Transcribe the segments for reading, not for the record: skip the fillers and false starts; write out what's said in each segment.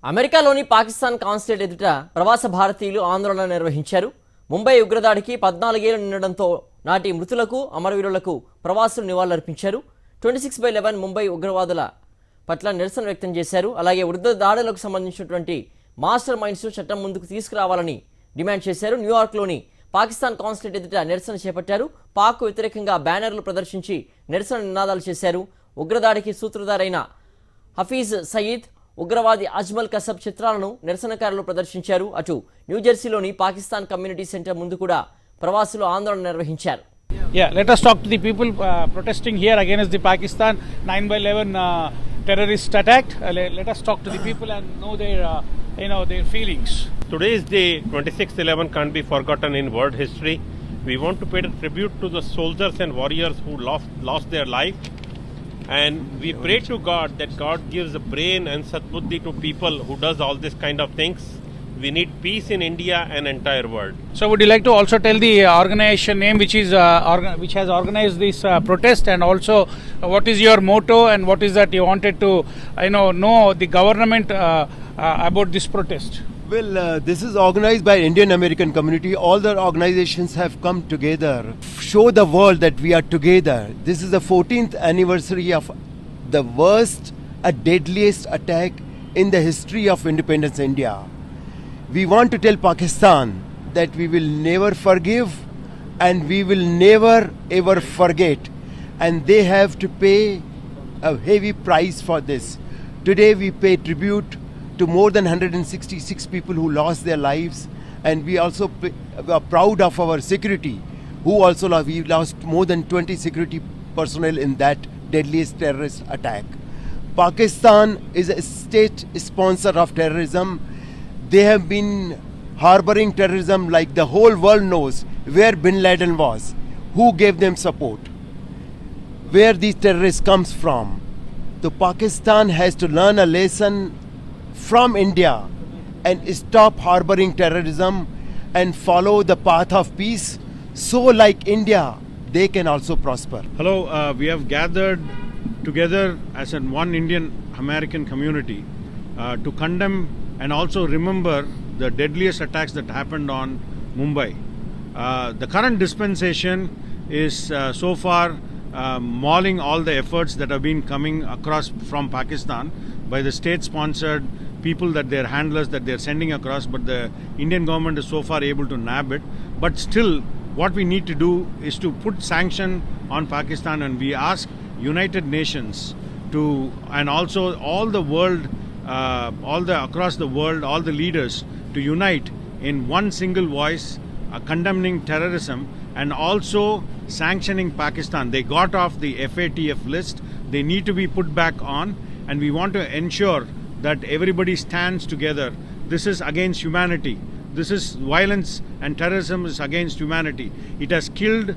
అమెరికాలోని పాకిస్తాన్ కాన్సులేట్ ఎదుట ప్రవాస భారతీయులు ఆందోళన నిర్వహించారు. ముంబై ఉగ్రదాడికి 14 ఏళ్లు నిండడంతో నాటి మృతులకు అమరవీరులకు ప్రవాసులు నివాళులర్పించారు. 26/11 ముంబై ఉగ్రవాదుల పట్ల నిరసన వ్యక్తం చేశారు. అలాగే ఉగ్ర దాడులకు సంబంధించినటువంటి మాస్టర్ మైండ్స్ చట్టం ముందుకు తీసుకురావాలని డిమాండ్ చేశారు. న్యూయార్క్లోని పాకిస్తాన్ కాన్సులేట్ ఎదుట నిరసన చేపట్టారు. పాక్ వ్యతిరేకంగా బ్యానర్లు ప్రదర్శించి నిరసన నినాదాలు చేశారు. ఉగ్రదాడికి సూత్రధారైన హఫీజ్ సయీద్, ఉగ్రవాది అజ్మల్ కసబ్ చిత్రాలను నిరసనకారులు ప్రదర్శించారు. అటు న్యూజెర్సీలోని పాకిస్తాన్ కమ్యూనిటీ సెంటర్ ముందు కూడా ప్రవాసులు ఆందోళన నిర్వహించారు. Yeah, let us talk to the people protesting here against the Pakistan 9/11 terrorist attack. Let us talk to the people and know their feelings. Today's day, 26/11, can't be forgotten in world history. We want to pay tribute to the soldiers and warriors who lost their life. And we pray to God that God gives a brain and satbuddhi to people who does all this kind of things. We need peace in India and entire world. So would you like to also tell the organization name which has organized this protest, and also what is your motto and what is that you wanted to know the government about this protest? Well, this is organized by Indian American community. All the organizations have come together, show the world that we are together. This is the 14th anniversary of the worst and deadliest attack in the history of independence India. We want to tell Pakistan that we will never forgive and we will never ever forget, and they have to pay a heavy price for this. Today we pay tribute to more than 166 people who lost their lives, and we also are proud of our security, who also we lost more than 20 security personnel in that deadliest terrorist attack. Pakistan is a state sponsor of terrorism. They have been harboring terrorism like the whole world knows where Bin Laden was, who gave them support, where these terrorists comes from. So Pakistan has to learn a lesson from India and stop harboring terrorism and follow the path of peace, so like India they can also prosper. Hello, we have gathered together as one Indian American community to condemn and also remember the deadliest attacks that happened on Mumbai. The current dispensation is so far mauling all the efforts that have been coming across from Pakistan by the state-sponsored people, that their handlers that they're sending across, but the Indian government is so far able to nab it. But still, what we need to do is to put sanction on Pakistan, and we ask United Nations to, and also all the world, across the world, all the leaders to unite in one single voice, condemning terrorism and also sanctioning Pakistan. They got off the FATF list. They need to be put back on, and we want to ensure that everybody stands together. This is against humanity. This is violence, and terrorism is against humanity. It has killed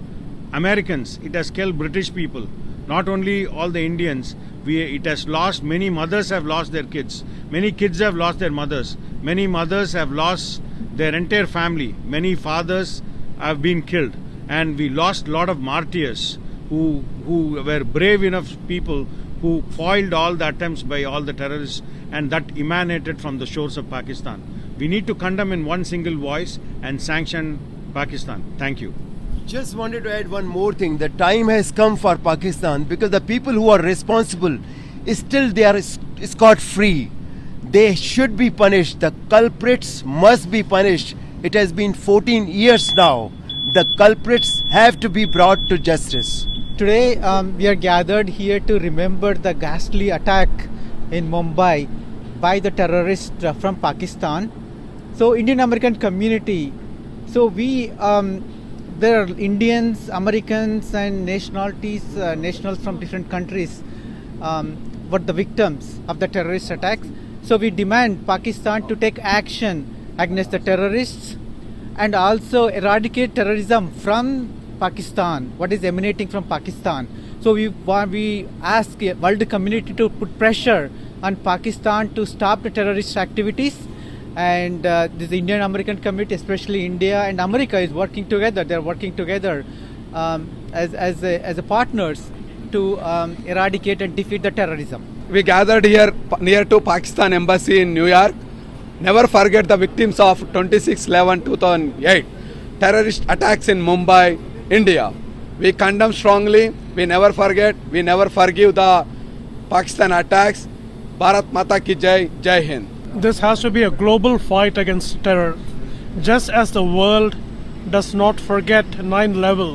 Americans. It has killed British people. Not only all the Indians. It has lost, many mothers have lost their kids. Many kids have lost their mothers. Many mothers have lost their entire family. Many fathers have been killed. And we lost a lot of martyrs who were brave enough people who foiled all the attempts by all the terrorists, and that emanated from the shores of Pakistan. We need to condemn in one single voice and sanction Pakistan. Thank you. Just wanted to add one more thing. The time has come for Pakistan, because the people who are responsible still they are scot-free. They should be punished. The culprits must be punished. It has been 14 years now. The culprits have to be brought to justice. Today we are gathered here to remember the ghastly attack in Mumbai by the terrorists from Pakistan. So Indian American community, so we there are Indians, Americans and nationals from different countries were the victims of the terrorist attacks. So we demand Pakistan to take action against the terrorists and also eradicate terrorism from Pakistan, what is emanating from Pakistan. So we ask the world community to put pressure on Pakistan to stop the terrorist activities. And this Indian American community, especially India and America, is working together. They're working together as a partners to eradicate and defeat the terrorism. we gathered here near to Pakistan Embassy in New York. Never forget the victims of 26/11/2008 terrorist attacks in Mumbai, India. We condemn strongly. We never forget. We never forgive the Pakistan attacks. Bharat Mata ki Jai, Jai Hind. This has to be a global fight against terror. Just as the world does not forget 9/11,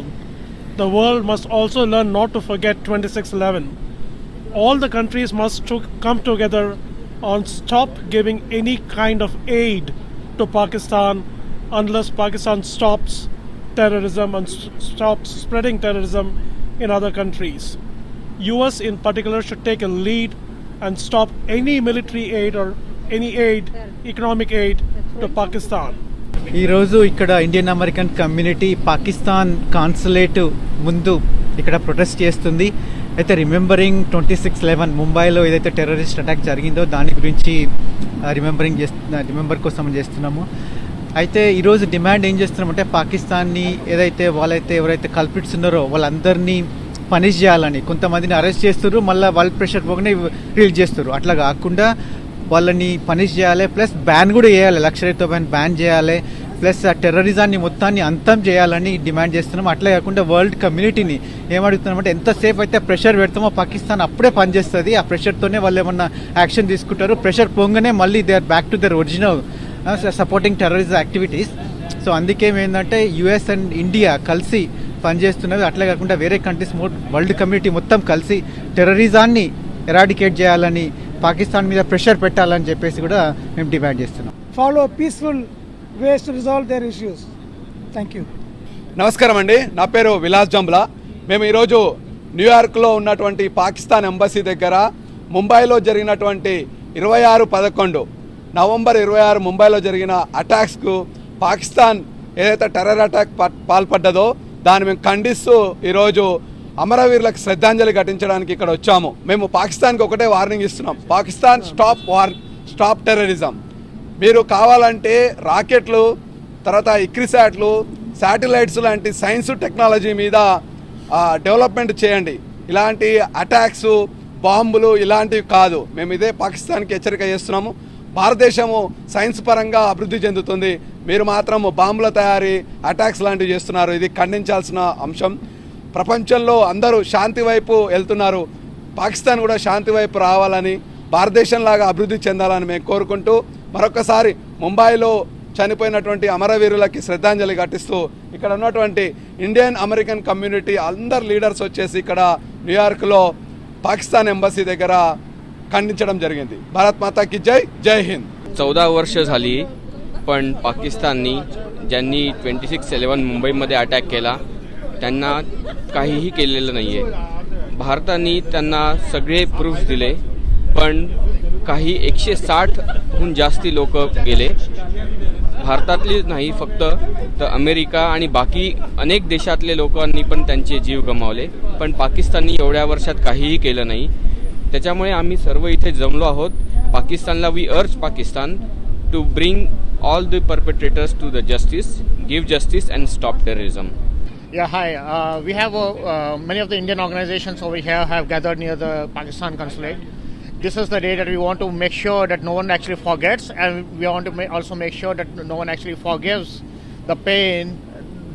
the world must also learn not to forget 26/11. All the countries must come together on stop giving any kind of aid to Pakistan unless Pakistan stops terrorism and stops spreading terrorism in other countries. US in particular should take a lead and stop any military aid or any aid, economic aid to Pakistan. ఈరోజు ఇక్కడ Indian American community Pakistan consulate ముందు ఇక్కడ protest చేస్తుంది. అయితే remembering 26/11 ముంబైలో ఏదైతే terrorist attack జరిగిందో దాని గురించి రిమెంబర్ కోసం చేస్తున్నాము. అయితే ఈరోజు డిమాండ్ ఏం చేస్తున్నామంటే పాకిస్తాన్ని ఎవరైతే కల్పిట్స్ ఉన్నారో వాళ్ళందరినీ పనిష్ చేయాలని. కొంతమందిని అరెస్ట్ చేస్తారు, మళ్ళీ వాళ్ళ ప్రెషర్ పోగానే రిలీజ్ చేస్తారు. అట్లా కాకుండా వాళ్ళని పనిష్ చేయాలి, ప్లస్ బ్యాన్ కూడా చేయాలి, లక్షరీతో బ్యాన్ చేయాలి, ప్లస్ ఆ టెర్రరిజాన్ని మొత్తాన్ని అంతం చేయాలని డిమాండ్ చేస్తున్నాం. అట్లే కాకుండా వరల్డ్ కమ్యూనిటీని ఏమడుగుతున్నామంటే ఎంతసేపు అయితే ప్రెషర్ పెడతామో పాకిస్తాన్ అప్పుడే పనిచేస్తుంది. ఆ ప్రెషర్తోనే వాళ్ళు ఏమన్నా యాక్షన్ తీసుకుంటారు. ప్రెషర్ పోగానే మళ్ళీ they are back to their original supporting terrorism activities. So అందుకే ఏంటంటే యుఎస్ అండ్ ఇండియా కలిసి పనిచేస్తున్నవి. అట్లే కాకుండా వేరే కంట్రీస్ వరల్డ్ కమ్యూనిటీ మొత్తం కలిసి టెర్రరిజాన్ని ఎరాడికేట్ చేయాలని, పాకిస్తాన్ మీద ప్రెషర్ పెట్టాలని చెప్పేసి కూడా మేము డిమాండ్ చేస్తున్నాం. Follow peaceful ways to resolve their issues. Thank you. నమస్కారం అండి, నా పేరు విలాస్ జంబ్లా. మేము ఈరోజు న్యూయార్క్లో ఉన్నటువంటి పాకిస్తాన్ ఎంబసీ దగ్గర ముంబైలో జరిగినటువంటి 26/11 నవంబర్ 26 ముంబైలో జరిగిన అటాక్స్కు పాకిస్తాన్ ఏదైతే టెర్రర్ అటాక్ పాల్పడ్డదో దాన్ని మేము ఖండిస్తూ ఈరోజు అమరవీరులకు శ్రద్ధాంజలి ఘటించడానికి ఇక్కడ వచ్చాము. మేము పాకిస్తాన్కి ఒకటే వార్నింగ్ ఇస్తున్నాం, పాకిస్తాన్ స్టాప్ టెర్రరిజం. మీరు కావాలంటే రాకెట్లు, తర్వాత ఇక్రిసాట్లు, శాటిలైట్స్ లాంటి సైన్స్ టెక్నాలజీ మీద డెవలప్మెంట్ చేయండి. ఇలాంటి అటాక్స్, బాంబులు ఇలాంటివి కాదు. మేము ఇదే పాకిస్తాన్కి హెచ్చరిక చేస్తున్నాము. భారతదేశము సైన్స్ పరంగా అభివృద్ధి చెందుతుంది, మీరు మాత్రం బాంబుల తయారీ, అటాక్స్ లాంటివి చేస్తున్నారు. ఇది ఖండించాల్సిన అంశం. ప్రపంచంలో అందరూ శాంతి వైపు వెళ్తున్నారు, పాకిస్తాన్ కూడా శాంతి వైపు రావాలని, భారతదేశంలాగా అభివృద్ధి చెందాలని మేము కోరుకుంటూ మరొకసారి ముంబైలో చనిపోయినటువంటి అమరవీరులకి శ్రద్ధాంజలి ఘటిస్తూ ఇక్కడ ఉన్నటువంటి ఇండియన్ అమెరికన్ కమ్యూనిటీ అందరు लीडर्स వచ్చేసి ఇక్కడ న్యూయార్క్లో పాకిస్తాన్ ఎంబసీ దగ్గర खंडिंचడం జరిగింది. भारत माता की जय, जय हिंद. 14 वर्ष झाली पण पाकिस्ताननी ज्यांनी 26/11 मुंबईमध्ये अटॅक केला त्यांना काहीही केलेलं नाही आहे. भारताने त्यांना सगळे प्रूफ्स दिले पण काही 160हून जास्ती लोक गेले. भारतातली नाही फक्त तर अमेरिका आणि बाकी अनेक देशातले लोकांनी पण त्यांचे जीव गमावले पण पाकिस्ताननी एवढ्या वर्षात काहीही केलं नाही. त्याच्यामुळे आम्ही सर्व इथे जमलो आहोत. पाकिस्तानला we urge Pakistan to bring all the perpetrators to the justice, give justice and stop terrorism. Yeah, hi. We have many of the Indian organizations over here have gathered near the Pakistan consulate. This is the day that we want to make sure that no one actually forgets, and we want to also make sure that no one actually forgives the pain,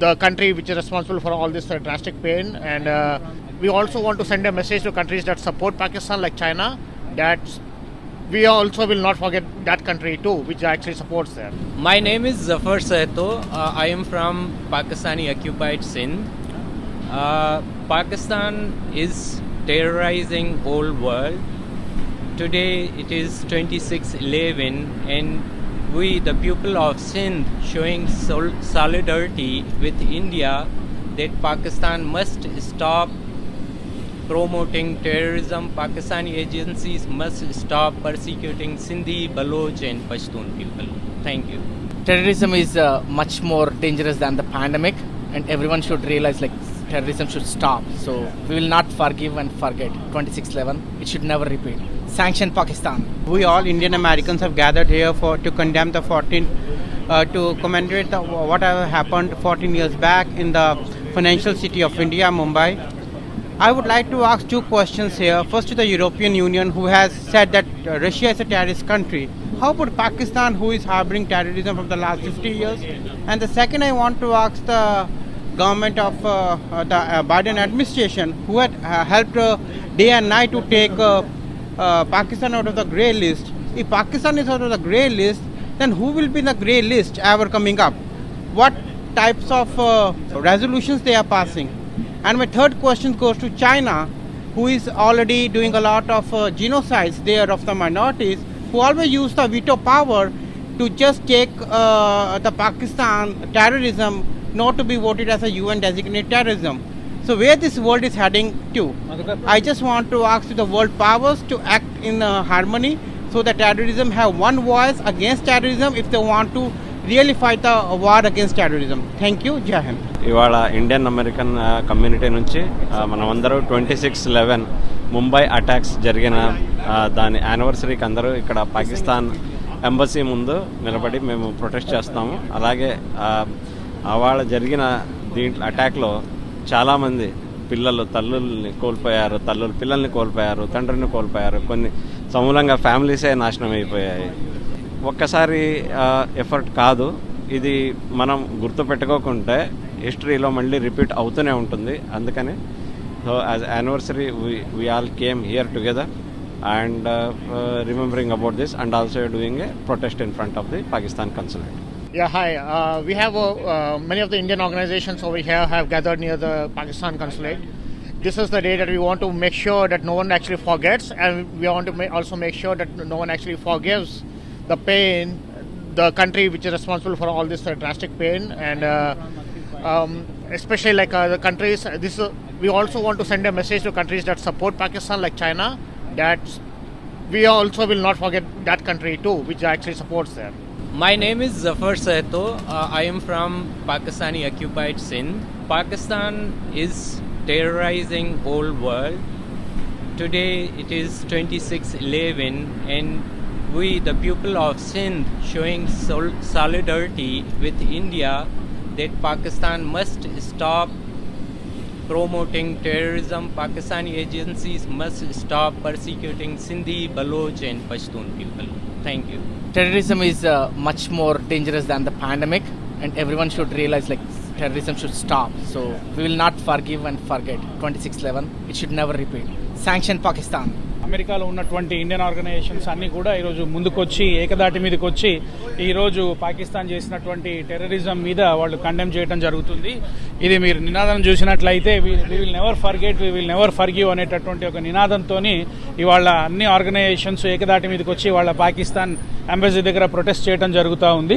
the country which is responsible for all this drastic pain. And we also want to send a message to countries that support Pakistan like China that we also will not forget that country too, which actually supports them. My name is Zafar Sahto. I am from Pakistani occupied Sindh. Pakistan is terrorizing whole world. Today it is 26/11 and we the people of Sindh showing solidarity with India that Pakistan must stop promoting terrorism. Pakistani agencies must stop persecuting Sindhi, Baloch and Pashtun people. Thank you. Terrorism is much more dangerous than the pandemic, and everyone should realize terrorism should stop. So we will not forgive and forget 26/11. It should never repeat. Sanction Pakistan. We all Indian Americans have gathered here to condemn the 14 to commemorate whatever happened 14 years back in the financial city of India, Mumbai. I would like to ask two questions here. First, to the European Union, who has said that Russia is a terrorist country. How about Pakistan, who is harboring terrorism from the last 50 years? And the second, I want to ask the government of the Biden administration, who had helped day and night to take Pakistan out of the grey list. If Pakistan is out of the grey list, then who will be in the grey list ever coming up? What types of resolutions they are passing? And my third question goes to China, who is already doing a lot of genocides there of the minorities, who always use the veto power to just take the Pakistan terrorism not to be voted as a UN designated terrorism. So where this world is heading to? I just want to ask the world powers to act in harmony so that terrorism have one voice against terrorism if they want to really fight the war against terrorism. Thank you. Jai Hind. ఇవాళ Indian American community నుంచి మనమందరూ 26/11 Mumbai attacks జరిగిన దాని యానివర్సరీకి అందరూ ఇక్కడ Pakistan embassy ముందు నిలబడి మేము ప్రొటెస్ట్ చేస్తాము. అలాగే అవాళ జరిగిన దీంట్లో అటాక్లో చాలామంది పిల్లలు తల్లుల్ని కోల్పోయారు, తల్లులు పిల్లల్ని కోల్పోయారు, తండ్రిని కోల్పోయారు, కొన్ని సమూలంగా ఫ్యామిలీసే నాశనం అయిపోయాయి. ఒక్కసారి ఎఫర్ట్ కాదు, ఇది మనం గుర్తుపెట్టుకోకుంటే హిస్టరీలో మళ్ళీ రిపీట్ అవుతూనే ఉంటుంది. అందుకని so as anniversary we all came here together and remembering about this, and also doing a protest in front of the Pakistan consulate. Yeah, hi. We have many of the Indian organizations over here have gathered near the Pakistan consulate. This is the day that we want to make sure that no one actually forgets, and we want to also make sure that no one actually forgives the pain, the country which is responsible for all this drastic pain, and especially like the countries. We also want to send a message to countries that support Pakistan, like China, that we also will not forget that country too, which actually supports them. My name is Zafar Sahto. I am from Pakistani occupied Sindh. Pakistan is terrorizing whole world. Today it is 26/11 and we, the people of Sindh, showing solidarity with India that Pakistan must stop promoting terrorism. Pakistani agencies must stop persecuting Sindhi, Baloch and Pashtun people. Thank you. Terrorism is much more dangerous than the pandemic, and everyone should realize like terrorism should stop. So we will not forgive and forget 26/11. It should never repeat. Sanction Pakistan. అమెరికాలో ఉన్నటువంటి Indian organisations అన్నీ కూడా ఈరోజు ముందుకొచ్చి ఏకదాటి మీదకి వచ్చి ఈరోజు పాకిస్తాన్ చేసినటువంటి టెర్రరిజం మీద వాళ్ళు కండెమ్ చేయడం జరుగుతుంది. ఇది మీరు నినాదం చూసినట్లయితే we will never forget, we will never forgive అనేటటువంటి ఒక నినాదంతో ఇవాళ అన్ని ఆర్గనైజేషన్స్ ఏకదాటి మీదకి వచ్చి వాళ్ళ పాకిస్తాన్ ఎంబసీ దగ్గర ప్రొటెస్ట్ చేయడం జరుగుతూ ఉంది.